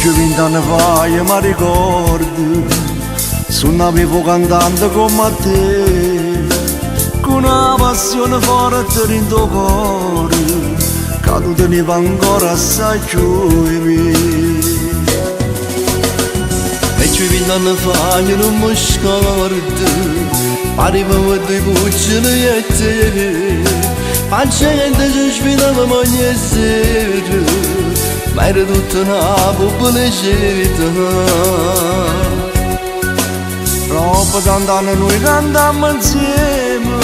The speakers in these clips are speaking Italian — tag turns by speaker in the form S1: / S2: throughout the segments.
S1: più 20 anni fa io mi ricordo, suonavevo cantando come te, con una passione forte in tuo cuore, che tu tenevi ancora assai più di me.
S2: E più 20 anni fa io non mi scordo, arrivavo due cuccioli e te, a gente ci sfidavamo ogni sera, ma era tutta una pubblicità.
S1: Troppo tanti anni noi cantammo insieme,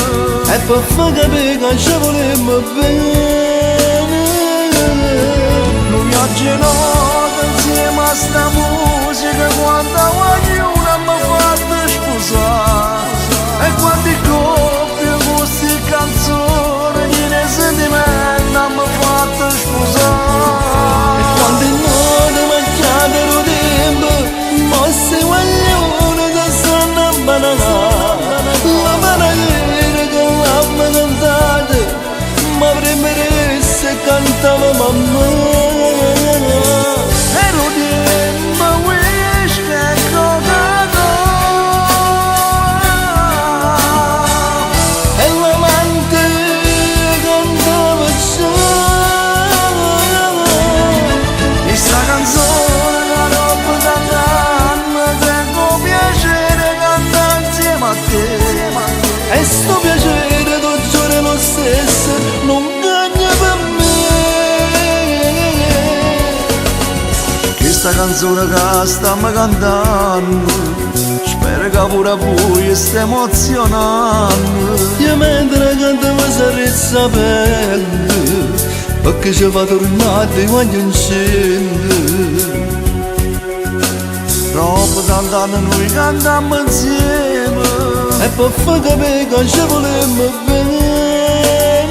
S2: e per far capire che ci volemmo bene.
S1: non mi aggenota insieme a sta musica, quando ognuno mi ha fatto sposare, e quante coppie con queste canzoni, chi ne sentimenti mi ha fatto sposare.
S2: Quando noi mangiavano tempo, mosse guaglione da sanna banana, la bananiera che l'hanno cantata, ma prima se cantava mamma.
S1: Ero tempo whisky e Coca-Cola,
S2: E l'amante cantava già.
S1: e sta canzone la roba d'anno, tengo piacere cantare insieme a te.
S2: E sto piacere tutti giorni lo stesso, non cagna per me.
S1: Questa canzone che stiamo cantando, spero che pure voi stia emozionando.
S2: Io mentre cantavo sarezza pelle, perché ci fa tornare quando incende.
S1: Troppo tanti anni noi cantammo insieme,
S2: E per far capire che ci volemmo bene.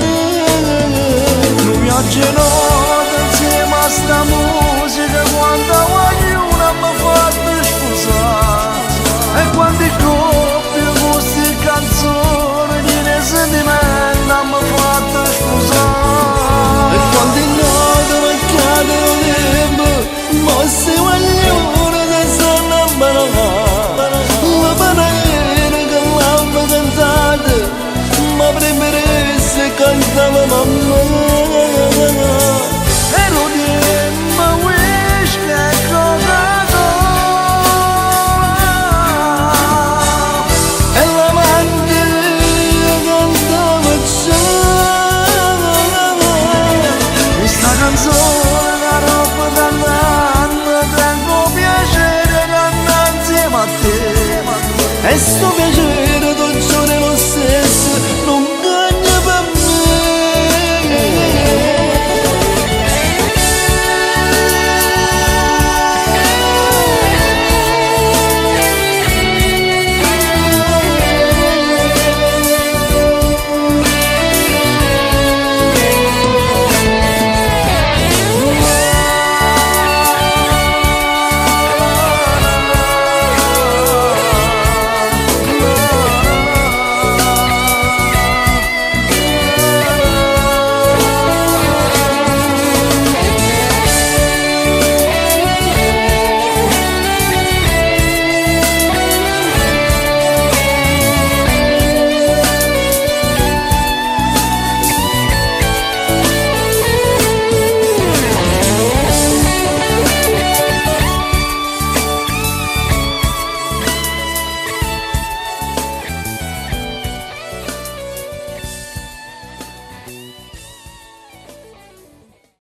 S1: non mi aggenota insieme a sta musica, quando voglio